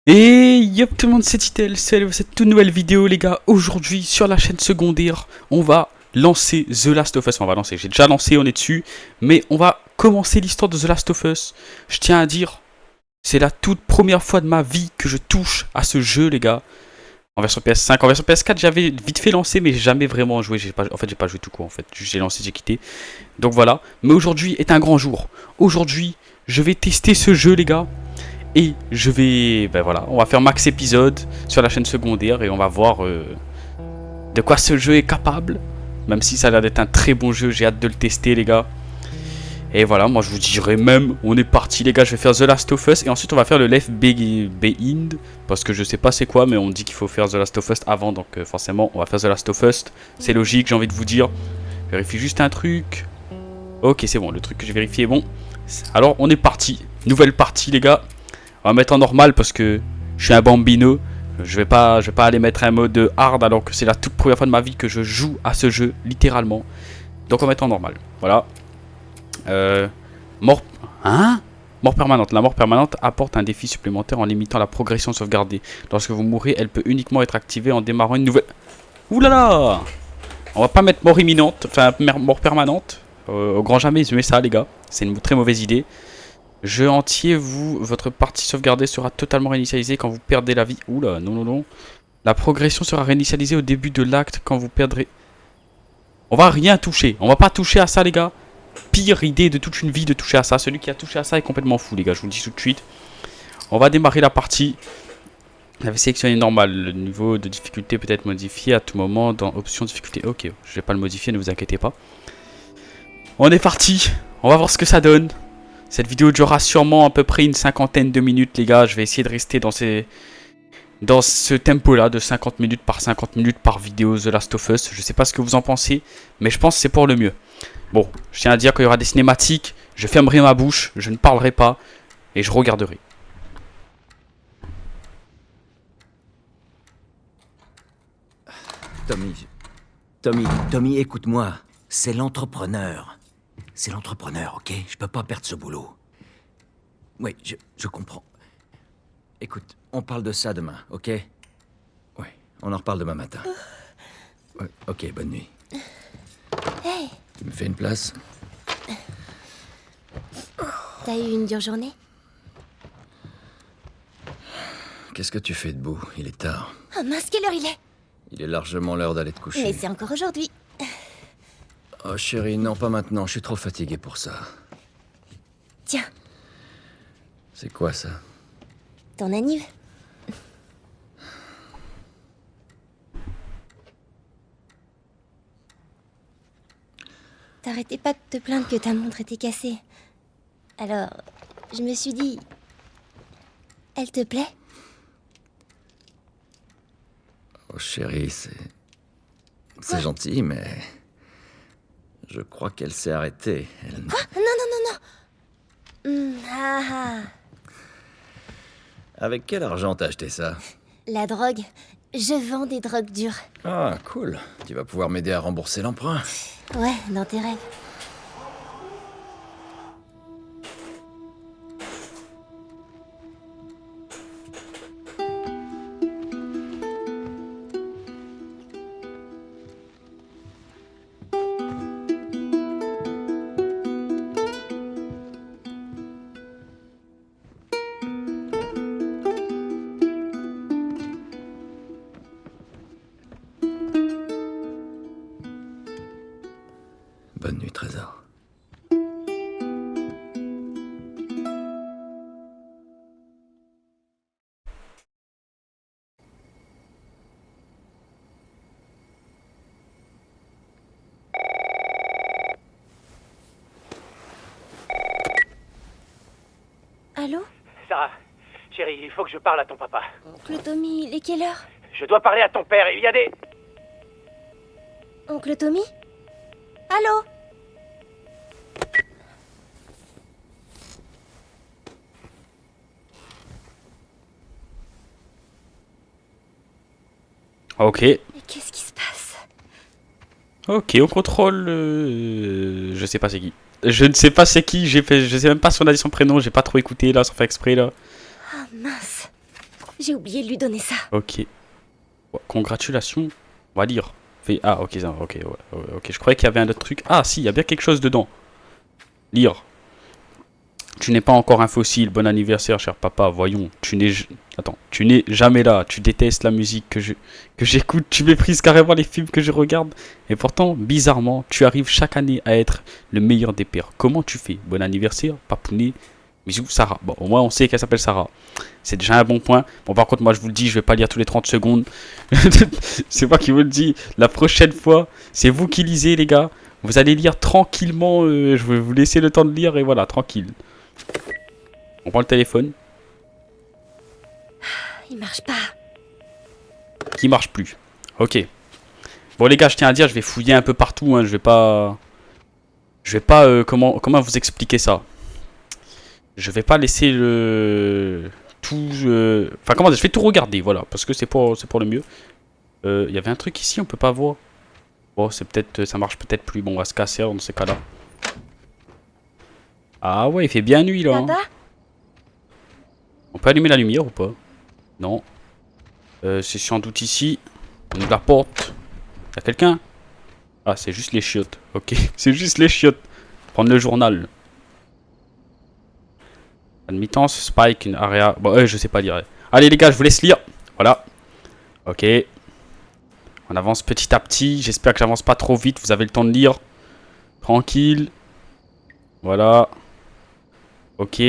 Et yop tout le monde, c'est Titel, c'est cette toute nouvelle vidéo les gars. Aujourd'hui sur la chaîne secondaire, on va lancer The Last of Us. On va lancer, j'ai déjà lancé, on est dessus. Mais on va commencer l'histoire de The Last of Us. Je tiens à dire, c'est la toute première fois de ma vie que je touche à ce jeu les gars. En version PS5, en version PS4 j'avais vite fait lancé mais j'ai jamais vraiment joué. En fait j'ai pas joué tout court en fait, j'ai lancé, j'ai quitté. Donc voilà, mais aujourd'hui est un grand jour. Aujourd'hui je vais tester ce jeu les gars. Et je vais, ben voilà, on va faire max épisode sur la chaîne secondaire et on va voir de quoi ce jeu est capable. Même si ça a l'air d'être un très bon jeu, j'ai hâte de le tester les gars. Et voilà, moi je vous dirais même, on est parti les gars, je vais faire The Last of Us et ensuite on va faire le Left Behind. Parce que je sais pas c'est quoi, mais on dit qu'il faut faire The Last of Us avant, donc forcément on va faire The Last of Us. C'est logique, j'ai envie de vous dire. Vérifie juste un truc. Ok, c'est bon, le truc que j'ai vérifié est bon. Alors on est parti, nouvelle partie les gars. On va mettre en normal parce que je suis un bambino. Je vais pas aller mettre un mode hard alors que c'est la toute première fois de ma vie que je joue à ce jeu, littéralement. Donc on va mettre en normal. Voilà. Mort... Hein? Mort permanente. La mort permanente apporte un défi supplémentaire en limitant la progression sauvegardée. Lorsque vous mourrez, elle peut uniquement être activée en démarrant une nouvelle... Ouh là là! On va pas mettre mort imminente, enfin mort permanente. Au grand jamais, mais ça les gars. C'est une très mauvaise idée. Jeu entier, votre partie sauvegardée sera totalement réinitialisée quand vous perdez la vie. Oula, non, non, non. La progression sera réinitialisée au début de l'acte quand vous perdrez... On va rien toucher. On va pas toucher à ça, les gars. Pire idée de toute une vie de toucher à ça. Celui qui a touché à ça est complètement fou, les gars. Je vous le dis tout de suite. On va démarrer la partie. Vous avez sélectionné normal. Le niveau de difficulté peut être modifié à tout moment dans option difficulté. Ok, je vais pas le modifier, ne vous inquiétez pas. On est parti. On va voir ce que ça donne. Cette vidéo durera sûrement à peu près une cinquantaine de minutes les gars. Je vais essayer de rester dans ce tempo là de 50 minutes par vidéo The Last of Us. Je sais pas ce que vous en pensez, mais je pense que c'est pour le mieux. Bon, je tiens à dire qu'il y aura des cinématiques. Je fermerai ma bouche, je ne parlerai pas et je regarderai. Tommy, écoute-moi. C'est l'entrepreneur. C'est l'entrepreneur, ok? Je peux pas perdre ce boulot. Oui, je comprends. Écoute, on parle de ça demain, ok? Oui, on en reparle demain matin. Ouais, ok, bonne nuit. Hey, Tu me fais une place? t'as eu une dure journée? Qu'est-ce que tu fais debout? Il est tard. Oh mince, quelle heure il est? Il est largement l'heure d'aller te coucher. Mais c'est encore aujourd'hui. Oh chérie, non, pas maintenant. Je suis trop fatigué pour ça. Tiens, C'est quoi ça? ton anniv. T'arrêtais pas de te plaindre que ta montre était cassée. Alors, je me suis dit... Elle te plaît? Oh chérie, c'est gentil, mais... Je crois qu'elle s'est arrêtée. Elle... Quoi? Non, non, non, non. Ah ah. Avec quel argent t'as acheté ça? La drogue. Je vends des drogues dures. Ah, cool. Tu vas pouvoir m'aider à rembourser l'emprunt. Ouais, dans tes rêves. Bonne nuit, Trésor. Allô? Sarah, chérie, il faut que je parle à ton papa. Oncle Tommy, il est quelle heure? Je dois parler à ton père, il y a des... Oncle Tommy? Allô? Ok. Mais qu'est-ce qui se passe? Ok, on contrôle... Je sais pas c'est qui. Je ne sais pas c'est qui, je sais même pas si on a dit son prénom, j'ai pas trop écouté là, sans faire exprès là. Ah mince. J'ai oublié de lui donner ça. Ok. Congratulations. On va lire. Ah, ok, ça, ok, ouais, ok. Je croyais qu'il y avait un autre truc. Ah, si, il y a bien quelque chose dedans. Lire. Tu n'es pas encore un fossile. Bon anniversaire, cher papa. Voyons, tu n'es jamais là. Tu détestes la musique que j'écoute. Tu méprises carrément les films que je regarde. Et pourtant, bizarrement, tu arrives chaque année à être le meilleur des pères. Comment tu fais? Bon anniversaire, papounet. Bisous, Sarah. Bon, au moins, on sait qu'elle s'appelle Sarah. C'est déjà un bon point. Bon, par contre, moi, je vous le dis, je vais pas lire tous les 30 secondes. C'est moi qui vous le dis. La prochaine fois, c'est vous qui lisez, les gars. Vous allez lire tranquillement. Je vais vous laisser le temps de lire et voilà, tranquille. On prend le téléphone. Il marche pas. Qui marche plus. Ok. Bon, les gars, je tiens à dire, je vais fouiller un peu partout. Hein. Je vais pas. Comment vous expliquer ça? Je vais pas laisser le tout. Enfin, comment dire, je vais tout regarder, voilà, parce que c'est pour le mieux. Il y avait un truc ici, on peut pas voir. Bon, c'est peut-être, ça marche peut-être plus. Bon, on va se casser dans ces cas-là. Ah ouais, il fait bien nuit là. Hein. Papa? On peut allumer la lumière ou pas? Non. C'est sans doute ici. On ouvre la porte. Y'a quelqu'un? Ah, c'est juste les chiottes. Ok, c'est juste les chiottes. Prendre le journal. Admittance, Spike, une area. Bon, je sais pas lire. Allez, les gars, je vous laisse lire. Voilà. Ok. On avance petit à petit. J'espère que j'avance pas trop vite. Vous avez le temps de lire. Tranquille. Voilà. Ok.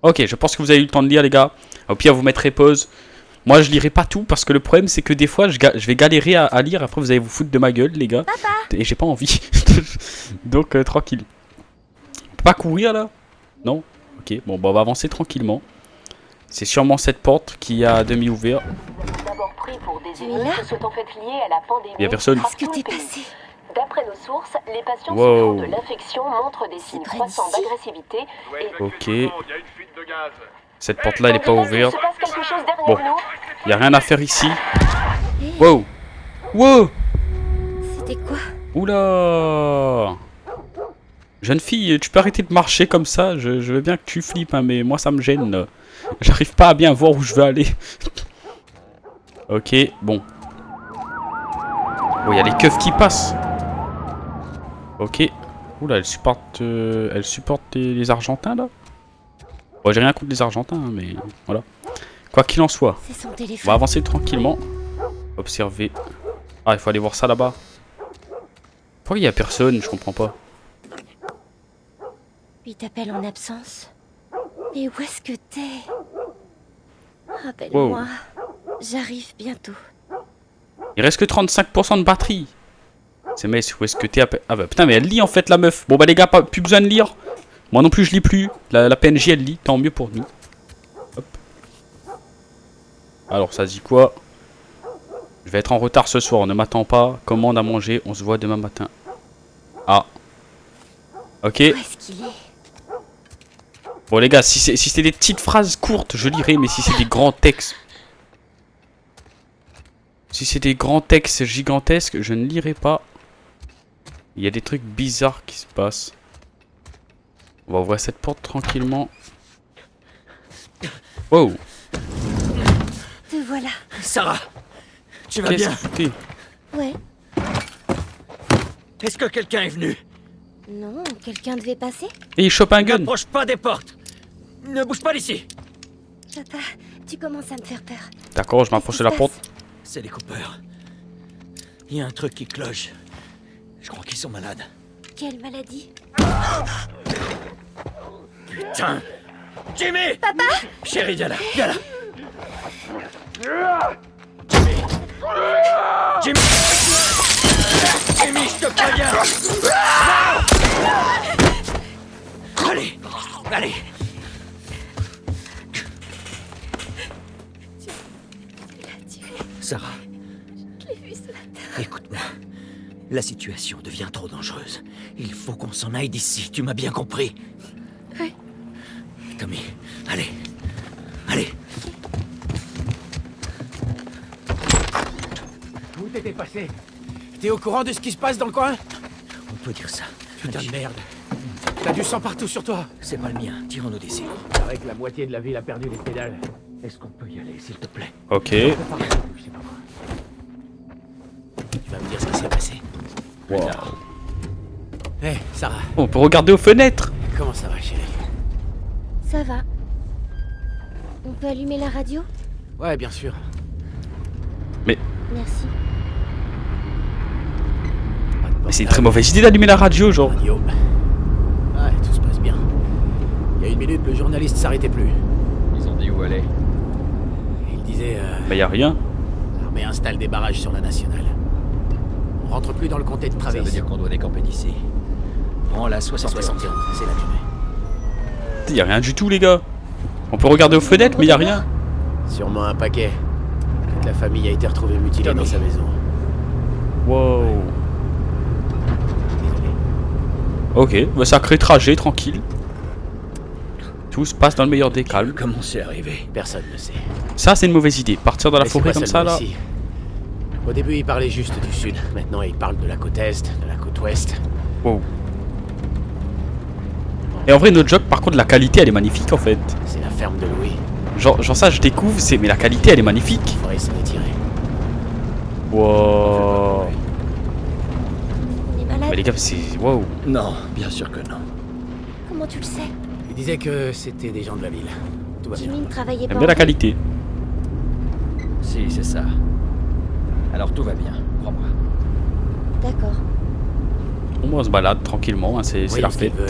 Ok, je pense que vous avez eu le temps de lire, les gars. Au pire, vous mettrez pause. Moi, je lirai pas tout parce que le problème, c'est que des fois, je vais galérer à lire. Après, vous allez vous foutre de ma gueule, les gars. Papa. Et j'ai pas envie. Donc, tranquille. On peut pas courir là? Non? Ok, bon, bah, on va avancer tranquillement. C'est sûrement cette porte qui est à demi ouverte. D'abord pris pour des Tu es émeutes là? se sont faites liées à la pandémie. Y a personne. qui frappe Qu'est-ce que tout le t'es pays. passé? D'après nos sources, les patients Wow. souffrant de l'infection montrent des signes près croissants d'ici? d'agressivité et Ok. Cette porte là, elle est pas il ouverte. se passe quelque chose derrière Bon. nous. Y a rien à faire ici. Hé, Wow! Wow! c'était quoi? Oula! Jeune fille, tu peux arrêter de marcher comme ça? Je veux bien que tu flippes, hein, mais moi ça me gêne. J'arrive pas à bien voir où je veux aller. Ok, bon. Oh, il y a les keufs qui passent. Ok. Oula, elle supporte les Argentins là? Bon, j'ai rien contre les Argentins, hein, mais voilà. Quoi qu'il en soit, C'est son on va téléphone. avancer tranquillement. Observer. Ah, il faut aller voir ça là-bas. Pourquoi il y a personne? Je comprends pas. Il t'appelle en absence. Et où est-ce que t'es? Rappelle-moi. J'arrive bientôt. Il reste que 35% de batterie. C'est mais où est-ce que t'es? Ah bah putain, mais elle lit en fait la meuf. Bon bah les gars, plus besoin de lire. Moi non plus je lis plus. La PNJ elle lit, tant mieux pour nous. Hop. Alors ça dit quoi? Je vais être en retard ce soir, ne m'attends pas. Commande à manger, on se voit demain matin. Ah. Ok. Où est-ce qu'il est? Bon les gars, si c'est des petites phrases courtes, je lirai, mais si c'est des grands textes... Si c'est des grands textes gigantesques, je ne lirai pas. Il y a des trucs bizarres qui se passent. On va ouvrir cette porte tranquillement. Wow. Te voilà. Sarah, tu vas Qu'est-ce bien? que tu fais? Ouais. Est-ce que quelqu'un est venu? Non, quelqu'un devait passer? Et il chope un gun. N'approche pas des portes. Ne bouge pas d'ici. Papa, tu commences à me faire peur. D'accord, je m'approche de la porte. C'est les coupeurs. Il y a un truc qui cloche. Je crois qu'ils sont malades. Quelle maladie? Putain! Jimmy! Papa! Chérie, viens là, viens là! Jimmy! Jimmy! Jimmy, je te préviens! Allez! Allez! Sarah, Je l'ai vu ce matin. écoute-moi. La situation devient trop dangereuse. Il faut qu'on s'en aille d'ici, tu m'as bien compris? Oui. Tommy, allez. Allez. Où t'étais passé? T'es au courant de ce qui se passe dans le coin? On peut dire ça. Putain de merde. T'as du sang partout sur toi. C'est pas le mien, tirons-nous d'ici. C'est vrai que la moitié de la ville a perdu les pédales. Est-ce qu'on peut y aller, s'il te plaît? Ok. Tu vas me dire ce qui s'est passé. Wow. Hé, Sarah, On peut regarder aux fenêtres. comment ça va, chérie? Ça va. On peut allumer la radio? Ouais, bien sûr. Merci. Mais c'est une très mauvaise idée d'allumer la radio, genre. Radio. Ouais, tout se passe bien. Il y a une minute, le journaliste s'arrêtait plus. Ils ont dit où aller. Il disait, Mais y a rien. l'armée installe des barrages sur la nationale. On rentre plus dans le comté de Ça Travis. veut dire qu'on doit décamper d'ici. Prends la 71. 71, c'est là que je vais. Y a rien du tout, les gars. On peut regarder aux fenêtres, mais y a rien. Sûrement un paquet. Toute la famille a été retrouvée mutilée dans sa maison. Wow. Désolé. Ok, bah sacré trajet, tranquille. Tout se passe dans le meilleur des calmes. Comment c'est arrivé? Personne ne sait. Ça, c'est une mauvaise idée. Partir dans la Mais c'est forêt pas comme ça, seulement là. ici. Au début, il parlait juste du sud. Maintenant, il parle de la côte est, de la côte ouest. Wow. Et en vrai, notre job, par contre, la qualité, elle est magnifique, en fait. C'est la ferme de Louis. Genre ça, je découvre, mais la qualité, elle est magnifique. Il faudrait s'en étirer. Wow. On est malade? Mais les gars, c'est... Wow. Non, bien sûr que non. Comment tu le sais? Il disait que c'était des gens de la ville. Tout va bien. Jimmy ne travaillait pas J'aime bien la en ville. qualité. Si, c'est ça. Alors tout va bien, crois-moi. D'accord. On se balade tranquillement, hein, c'est Oui, la ce qu'il fête. veut.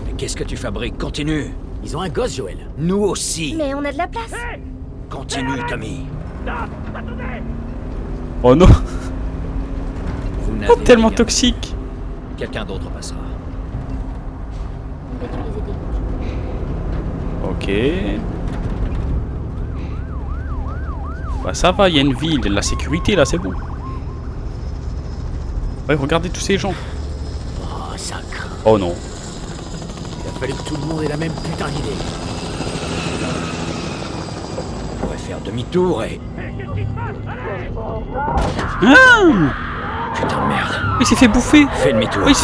Mais qu'est-ce que tu fabriques? Continue. Ils ont un gosse, Joël. Nous aussi. Mais on a de la place. Continue, Tommy. Oh non. Vous Oh, n'avez tellement rien. toxique. Quelqu'un d'autre passera. On va les aider. Ok. Bah ça va, il y a une ville, il y a de la sécurité là, c'est bon. Ouais, regardez tous ces gens. Oh, ça craint. Oh non. Il a fallu que tout le monde ait la même putain d'idée. On pourrait faire demi-tour et... Ah, Putain de merde. il s'est fait bouffer. Fais demi-tour. Oh, il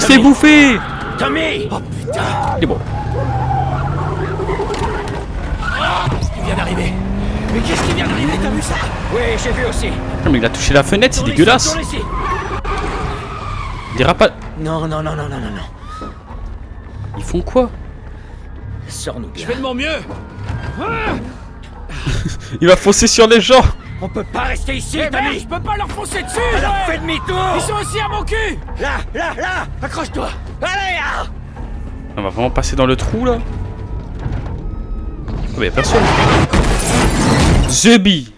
se fait bouffer. Tommy! Oh putain, Il est bon. il vient d'arriver. Mais qu'est-ce qui vient d'arriver? T'as vu ça? Oui, j'ai vu aussi. Non, mais il a touché la fenêtre, c'est Tourne dégueulasse. ici, tourne ici. Il dira pas... Non, non, non, non, non, non, non. Ils font quoi? Sors-nous de Je là. fais de mon mieux. Il va foncer sur les gens. On peut pas rester ici, Eh merde, Tommy! je peux pas leur foncer dessus. Alors ouais. fais demi-tour! Ils sont aussi à mon cul. Là, là, là! Accroche-toi. Allez, ah! On va vraiment passer dans le trou là. Oh, mais y a personne. The Bee.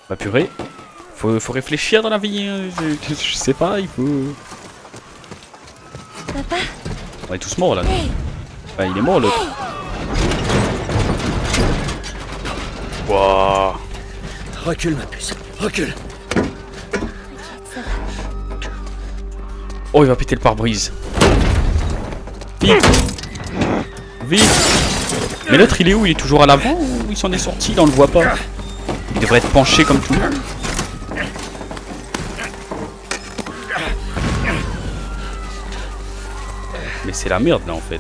Bah purée. Faut réfléchir dans la vie. Hein. Je sais pas, il faut... Papa? On est tous morts là. Hey! Bah, il est mort l'autre. Wouah. Recule, ma puce. Recule. Ça va. Oh, il va péter le pare-brise. Vite. Vite. Mais l'autre il est où? Il est toujours à l'avant ou il s'en est sorti? Là on le voit pas. Il devrait être penché comme tout le monde. Mais c'est la merde là en fait.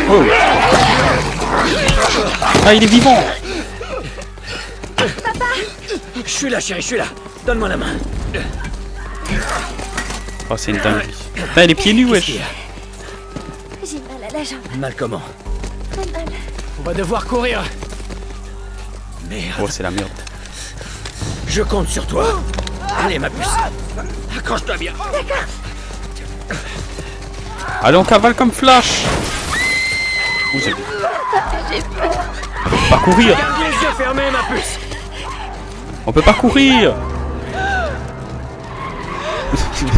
Oh. Ah, il est vivant. Je suis là, chérie, je suis là. Donne-moi la main. Oh, c'est une dinguerie. Putain, il est pieds nus, wesh. J'ai mal à la jambe. Mal comment? Très mal. On va devoir courir. Merde. Oh, c'est la merde. Je compte sur toi. Allez, ma puce. Accroche-toi bien. Allez, on cavale comme Flash. Oh, c'est bon. On peut pas courir. Garde les yeux fermés, ma puce. On peut pas courir.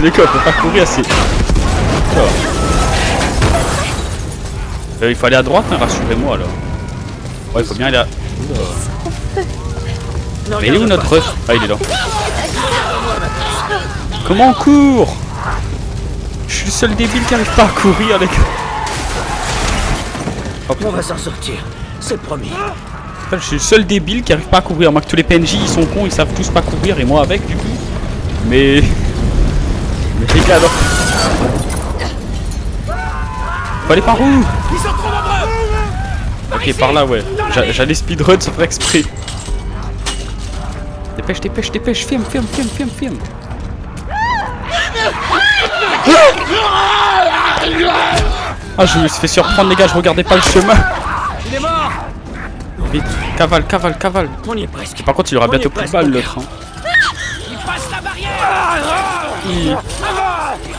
Les gars, on peut pas courir, c'est... Oh. Il faut aller à droite, hein, rassurez-moi alors. Ouais, il faut bien aller à... Non, Mais il est où regarde notre pas. ref? Ah, il est là. Comment on court? Je suis le seul débile qui arrive pas à courir, les gars. Oh, On va s'en sortir. C'est promis. putain, je suis le seul débile qui arrive pas à courir. Moi, que tous les PNJ, ils sont cons, ils savent tous pas courir, et moi avec, du coup. Mais les gars, alors... Faut aller par où? Ils sont trop nombreux. Ok, par là, ouais. J'allais speedrun sans faire exprès. Dépêche, dépêche, dépêche. Filme. Ah, je me suis fait surprendre, les gars. Je regardais pas le chemin. Il est mort. Vite, cavale. On y est presque. Par contre, il aura On y est bientôt plus de presque, balles, mon l'autre. gars. Hein. Il passe la barrière.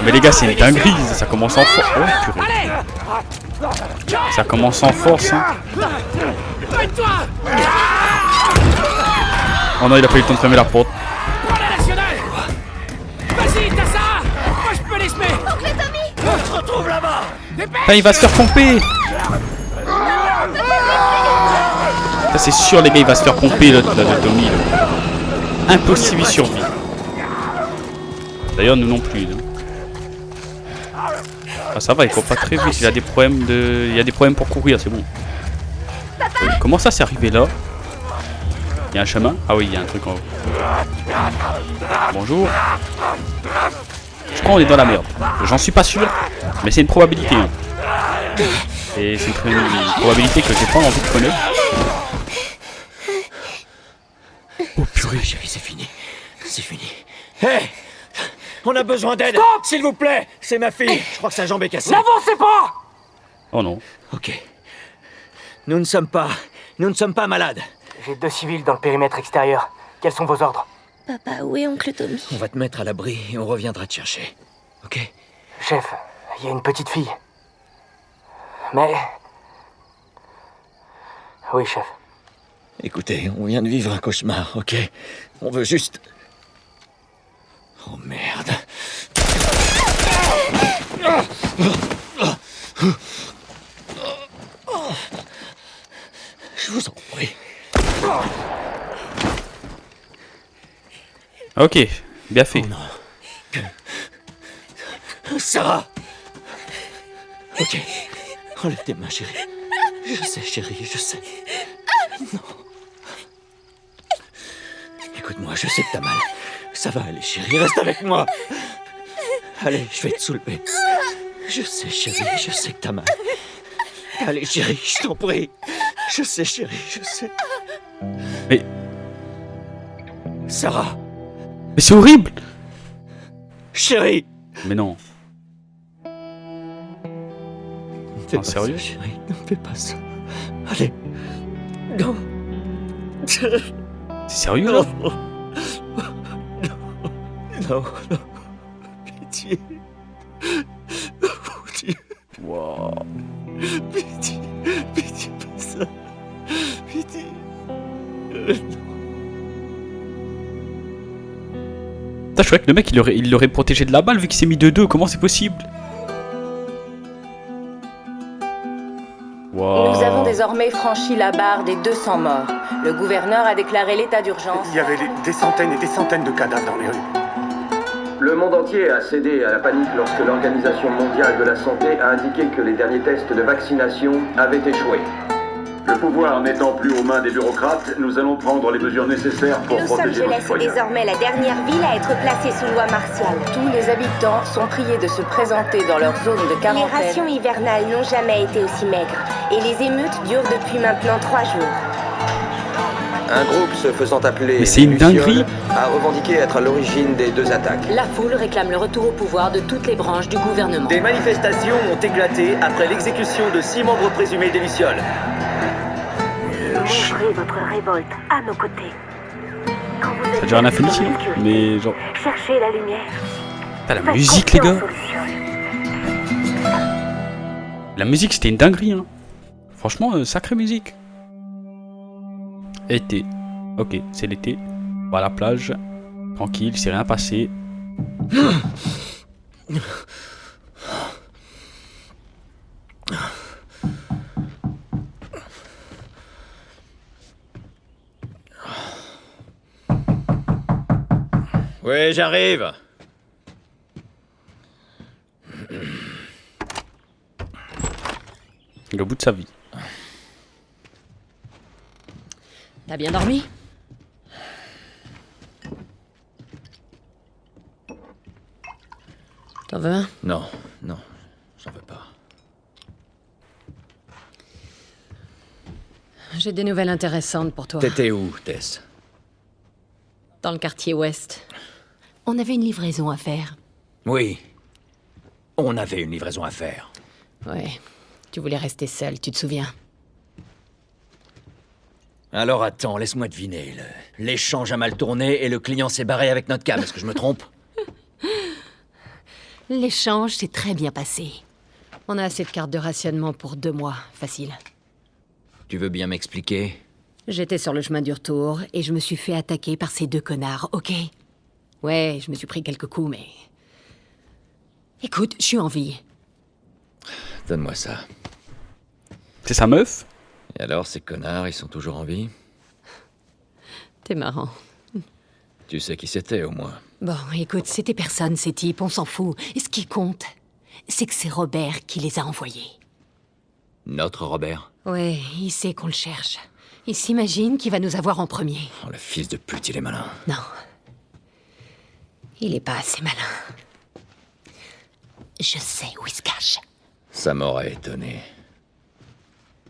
Mais les gars, c'est une dinguerie. Ça commence en force. Oh, purée. Ça commence en force. Hein. Arrête-toi. Oh non, il a pas eu le temps de fermer la porte. Prends la nationale. Vas-y, t'as ça. Moi, je peux les semer. On se retrouve là-bas. Putain, il va se faire pomper. Ça, c'est sûr, les gars, il va se faire pomper, le Tommy. Là. Impossible, il survit. D'ailleurs, nous non plus. Là. Ah, ça va, il court pas très vite. Il a des problèmes il y a des problèmes pour courir, c'est bon. Comment ça, c'est arrivé là? Il y a un chemin? Ah oui, il y a un truc en haut. Bonjour. Je crois qu'on est dans la merde. J'en suis pas sûr, mais c'est une probabilité. Hein. Et c'est une probabilité que j'ai pas envie de connaître. Oh purée. Chérie, c'est fini. C'est fini. Hé, on a besoin d'aide. S'il vous plaît. C'est ma fille. Je crois que sa jambe est cassée. N'avancez pas. Oh non. Ok. Nous ne sommes pas malades. J'ai 2 civils dans le périmètre extérieur. Quels sont vos ordres? Papa, où est oncle Tommy? On va te mettre à l'abri et on reviendra te chercher. Ok? Chef, il y a une petite fille. Mais... Oui, chef. Écoutez, on vient de vivre un cauchemar, ok? On veut juste... Oh merde. Je vous en prie. Ok, bien fait. Sarah! Ok. Enlève tes mains, chérie. Je sais, chérie, je sais. Non. Écoute-moi, je sais que t'as mal. Ça va aller, chérie, reste avec moi. Allez, je vais te soulever. Je sais, chérie, je sais que t'as mal. Allez, chérie, je t'en prie. Je sais, chérie, je sais. Mais Sarah, c'est horrible. chérie. Mais non. Ne fais Ah, pas sérieux? ça, chérie, ne fais pas ça. Allez. Non. C'est sérieux là? Non. Non, non. Pitié. Mon Dieu. Wow. Pitié. Pitié, pas ça. Pitié. Putain, je croyais que le mec il l'aurait protégé de la balle vu qu'il s'est mis 2-2. Comment c'est possible? Wow. Nous avons désormais franchi la barre des 200 morts. Le gouverneur a déclaré l'état d'urgence. Il y avait des centaines et des centaines de cadavres dans les rues. Le monde entier a cédé à la panique lorsque l'Organisation mondiale de la santé a indiqué que les derniers tests de vaccination avaient échoué. Le pouvoir n'étant plus aux mains des bureaucrates, nous allons prendre les mesures nécessaires pour Los protéger nos Angeles est citoyens. désormais la dernière ville à être placée sous loi martiale. Tous les habitants sont priés de se présenter dans leur zone de Les quarantaine. rations hivernales n'ont jamais été aussi maigres. Et les émeutes durent depuis maintenant 3 jours. Un groupe se faisant appeler Mais c'est une les Lucioles dinguerie. a revendiqué être à l'origine des 2 attaques. La foule réclame le retour au pouvoir de toutes les branches du gouvernement. Des manifestations ont éclaté après l'exécution de 6 membres présumés des Lucioles. Montrez votre révolte à nos côtés. Quand vous Ça êtes dure un dans infinity, hein. l'obscurité, Mais genre. cherchez la lumière. Putain, la Faites musique, les confiance gars. aux Lucioles. La musique, c'était une dinguerie, hein. Franchement, sacrée musique. Été. Ok, c'est l'été. On va à la plage. Tranquille, il s'est rien passé. Oui, j'arrive. Il est au bout de sa vie. T'as bien dormi? T'en veux un? Non, non, j'en veux pas. j'ai des nouvelles intéressantes pour toi. T'étais où, Tess? Dans le quartier ouest. On avait une livraison à faire. Oui. On avait une livraison à faire. Ouais. Tu voulais rester seul, tu te souviens? Alors attends, laisse-moi deviner. L'échange a mal tourné et le client s'est barré avec notre cam. Est-ce que je me trompe? L'échange s'est très bien passé. On a assez de cartes de rationnement pour 2 mois, facile. Tu veux bien m'expliquer? J'étais sur le chemin du retour et je me suis fait attaquer par ces 2 connards, ok? Ouais, je me suis pris quelques coups, mais... Écoute, je suis en vie. Donne-moi ça. C'est sa meuf? Et alors, ces connards, ils sont toujours en vie? T'es marrant. Tu sais qui c'était, au moins? Bon, écoute, c'était personne, ces types, on s'en fout. Et ce qui compte, c'est que c'est Robert qui les a envoyés. Notre Robert? Ouais, il sait qu'on le cherche. Il s'imagine qu'il va nous avoir en premier. Oh, le fils de pute, il est malin. Non. Il est pas assez malin. Je sais où il se cache. Ça m'aurait étonné.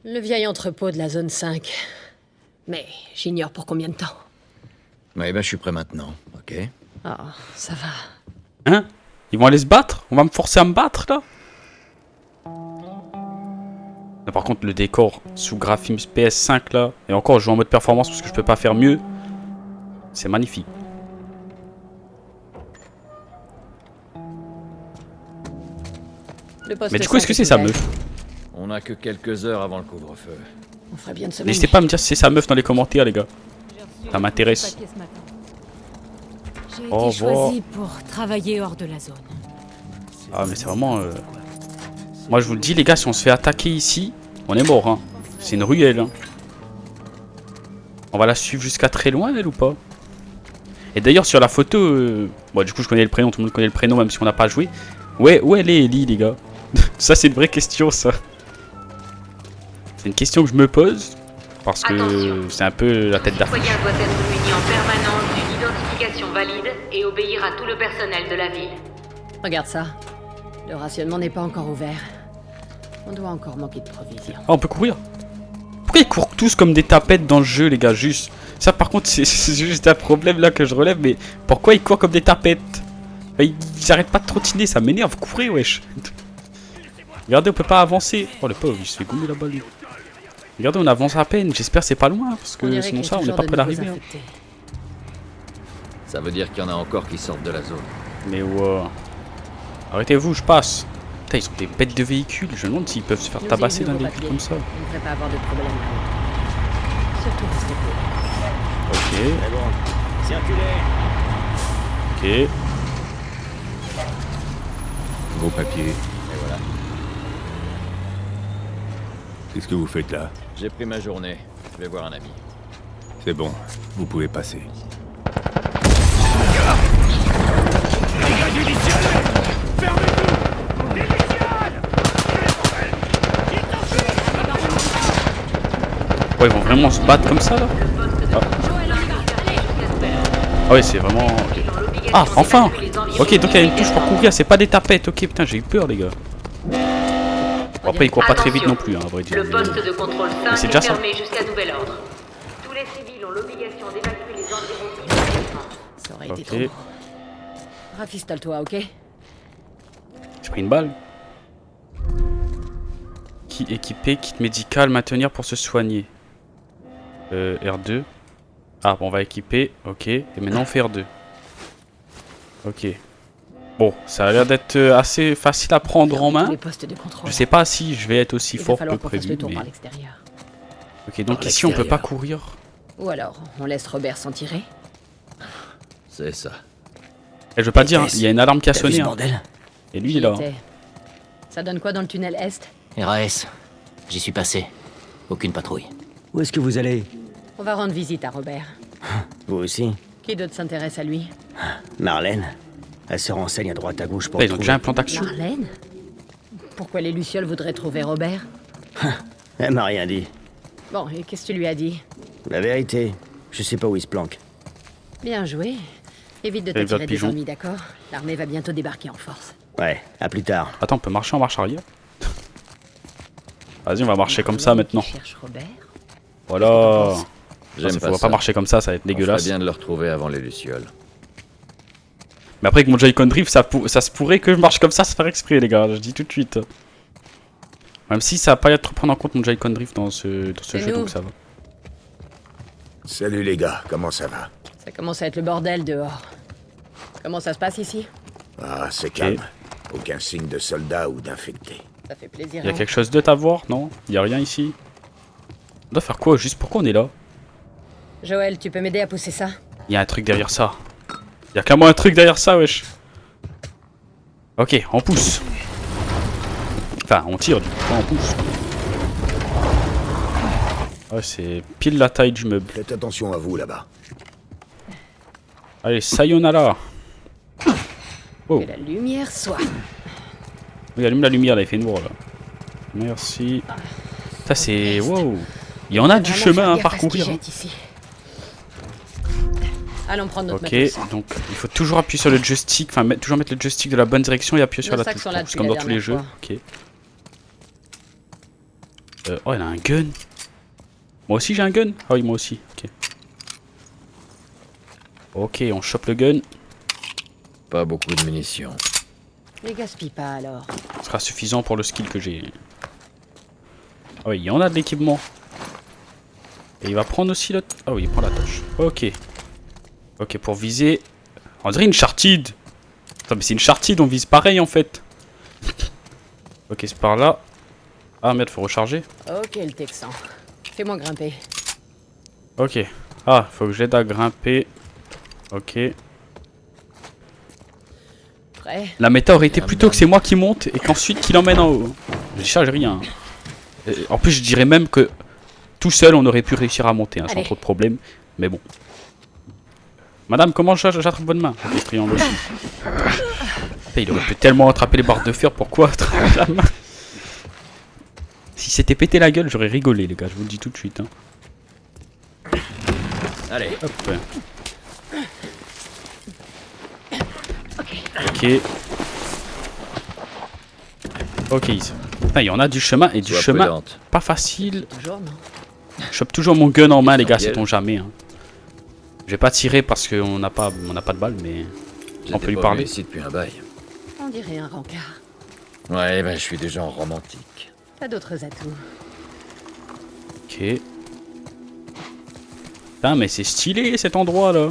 Le vieil entrepôt de la zone 5. Mais j'ignore pour combien de temps. Ouais, ben je suis prêt maintenant, ok? Oh, ça va. Hein? Ils vont aller se battre? On va me forcer à me battre, là? Là, par contre, le décor sous graphisme PS5, là... Et encore, je joue en mode performance parce que je peux pas faire mieux. C'est magnifique. Mais du coup, est-ce que c'est sa meuf? On a que quelques heures avant le couvre-feu. On ferait bien de se N'hésitez pas à me dire si c'est sa meuf dans les commentaires, les gars. Ça m'intéresse. J'ai Oh, été choisi pour travailler hors de la zone. Ah, mais c'est vraiment... Moi, je vous le dis, les gars, si on se fait attaquer ici, on est mort, hein. C'est une ruelle, hein. On va la suivre jusqu'à très loin, elle, ou pas? Et d'ailleurs, sur la photo... Bon, du coup, je connais le prénom, tout le monde connaît le prénom, même si on n'a pas joué. Ouais, où elle est, Ellie, les gars? Ça, c'est une vraie question, ça. C'est une question que je me pose. Parce que c'est un peu la tête d'affiche. Le citoyen doit être muni en permanence d'une identification valide et obéir à tout le personnel de la ville. Regarde ça. Le rationnement n'est pas encore ouvert. On doit encore manquer de provisions. Ah, on peut courir? Pourquoi ils courent tous comme des tapettes dans le jeu, les gars? Juste. Ça, par contre, c'est juste un problème là que je relève. Mais pourquoi ils courent comme des tapettes? Ils arrêtent pas de trottiner, ça m'énerve. Courez, wesh. Regardez, on peut pas avancer. Oh, le pauvre, il se fait gommer là-bas, lui. Regardez, on avance à peine. J'espère que c'est pas loin. Parce que sinon, ça, on n'est pas près d'arriver. Hein. Ça veut dire qu'il y en a encore qui sortent de la zone. Mais ouais. Arrêtez-vous, je passe. Putain, ils ont des bêtes de véhicules. Je me demande s'ils peuvent se faire tabasser d'un véhicule comme ça. On ne devrait pas avoir de problème là-haut. Surtout rester cool. Ok. C'est bon. Circulez. Ok. Vos papiers. Et voilà. Qu'est-ce que vous faites là? J'ai pris ma journée. Je vais voir un ami. C'est bon, vous pouvez passer. Ouais, ils vont vraiment se battre comme ça là? Ah ouais, c'est vraiment... Okay. Ah, enfin! Ok, donc il y a une touche pour courir, c'est pas des tapettes. Ok, putain, j'ai eu peur, les gars. Bon, après, ils courent pas très vite non plus, hein, à vrai dire. Le poste de contrôle 5 est est fermé jusqu'à nouvel ordre. Tous les civils ont l'obligation d'évacuer les environs immédiatement. Ça aurait été trop. Rafistole-toi, ok? J'ai pris une balle. Qui équipé, kit médical, maintenir pour se soigner. R2. Ah, bon, on va équiper. Ok. Et maintenant, on fait R2. Ok. Bon, ça a l'air d'être assez facile à prendre en main. Je sais pas si je vais être aussi fort que prévu. Mais... Ok, donc ici, on peut pas courir. Ou alors, on laisse Robert s'en tirer? C'est ça. Et je veux pas dire, hein, il y a une alarme qui a sonné. Hein. Bordel. Et lui, il est là. Hein. Ça donne quoi dans le tunnel Est? RAS. J'y suis passé. Aucune patrouille. Où est-ce que vous allez? On va rendre visite à Robert. Vous aussi? Qui d'autre s'intéresse à lui? Marlène. Elle se renseigne à droite à gauche pour... Ils ont déjà un plan d'action. Marlène? Pourquoi les Lucioles voudraient trouver Robert? Elle m'a rien dit. Bon, et qu'est-ce que tu lui as dit? La vérité, je sais pas où il se planque. Bien joué. Évite de t'attirer des ennemis, d'accord? L'armée va bientôt débarquer en force. Ouais, à plus tard. Attends, on peut marcher en marche arrière? Vas-y, on va marcher comme ça maintenant. Tu cherches Robert? Voilà. J'aime Ça pas va ça. pas marcher comme ça va être dégueulasse. On ferait bien de le retrouver avant les lucioles. Mais après avec mon Joy-Con Drift, ça se pourrait que je marche comme ça sans faire exprès les gars, je dis tout de suite. Même si ça va pas être prendre en compte mon Joy-Con Drift dans ce jeu, donc ça va. Salut les gars, comment ça va? Ça commence à être le bordel dehors. Comment ça se passe ici? Ah, c'est calme. Aucun signe de soldats ou d'infectés. Ça fait plaisir. Il y a quelque chose d'autre à voir? Non? Il y a rien ici? On doit faire quoi? Juste pourquoi on est là? Joël, tu peux m'aider à pousser ça? Il y a un truc derrière ça. Il y a clairement un truc derrière ça, wesh. Ok, on pousse. Enfin, on tire du coup, on pousse. Ouais, c'est pile la taille du meuble. Faites attention à vous là-bas. Allez, sayonara. Oh. Que la lumière soit. Oui, allume la lumière, là, il fait noir là. Merci. Ça c'est... Wow. Il y en a du chemin à parcourir. Allons prendre notre ok, matos. donc il faut toujours appuyer sur le joystick, enfin toujours mettre le joystick de la bonne direction et appuyer sur la touche. C'est comme dans tous les jeux. Ok. Oh, il a un gun. Moi aussi j'ai un gun. Ah oui, moi aussi. Ok. Ok, on chope le gun. Pas beaucoup de munitions. Les gaspille pas alors. Ce sera suffisant pour le skill que j'ai. Ah oui, il y en a de l'équipement. Et il va prendre aussi l'autre. Ah oui, il prend la torche. Ok. Ok, pour viser. On dirait une chartide. Attends, mais c'est une chartide, on vise pareil en fait. Ok, c'est par là. Ah merde, faut recharger. Ok, le Texan. Fais-moi grimper. Ok. Ah, faut que j'aide à grimper. Ok. Prêt? La méta aurait été plutôt que c'est moi qui monte et qu'ensuite qu'il emmène en haut. Je charge rien. En plus, je dirais même que tout seul, on aurait pu réussir à monter hein, sans trop de problèmes. Mais bon. Madame, comment j'attrape bonne main? Ok, triangle aussi. Il aurait pu tellement attraper les barres de fer, pourquoi attraper la main? Si c'était pété la gueule, j'aurais rigolé, les gars, je vous le dis tout de suite. Hein. Allez. Hop. Ok. Ok, il y en a du chemin et du chemin prudente. pas facile. Toujours, non? Je chope toujours mon gun en main, les gars, sait-on jamais. Hein. Je vais pas tirer parce qu'on n'a pas de balles, mais on peut lui parler. Ici depuis un bail. On dirait un rencard. Ouais, ben je suis du genre romantique. T'as d'autres atouts. Ok. Putain, mais c'est stylé cet endroit là.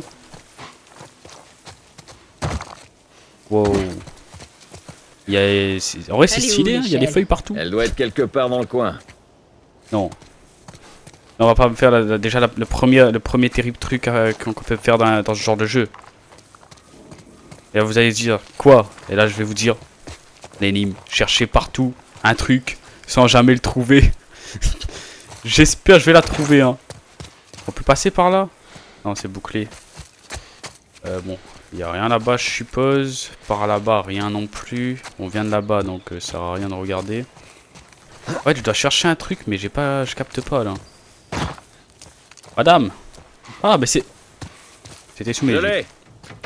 Wow. En vrai, c'est stylé, il y a des feuilles partout. Elle doit être quelque part dans le coin. Non. On va pas me faire déjà le premier terrible truc qu'on peut faire dans ce genre de jeu. Et là, vous allez dire quoi? Et là, je vais vous dire l'énigme. Cherchez partout un truc sans jamais le trouver. J'espère que je vais la trouver. Hein. On peut passer par là? Non, c'est bouclé. Bon, il n'y a rien là-bas, je suppose. Par là-bas, rien non plus. On vient de là-bas, donc ça sert à rien de regarder. Ouais, je dois chercher un truc, mais je capte pas là. Madame! Ah, mais c'est... C'était sous mes yeux.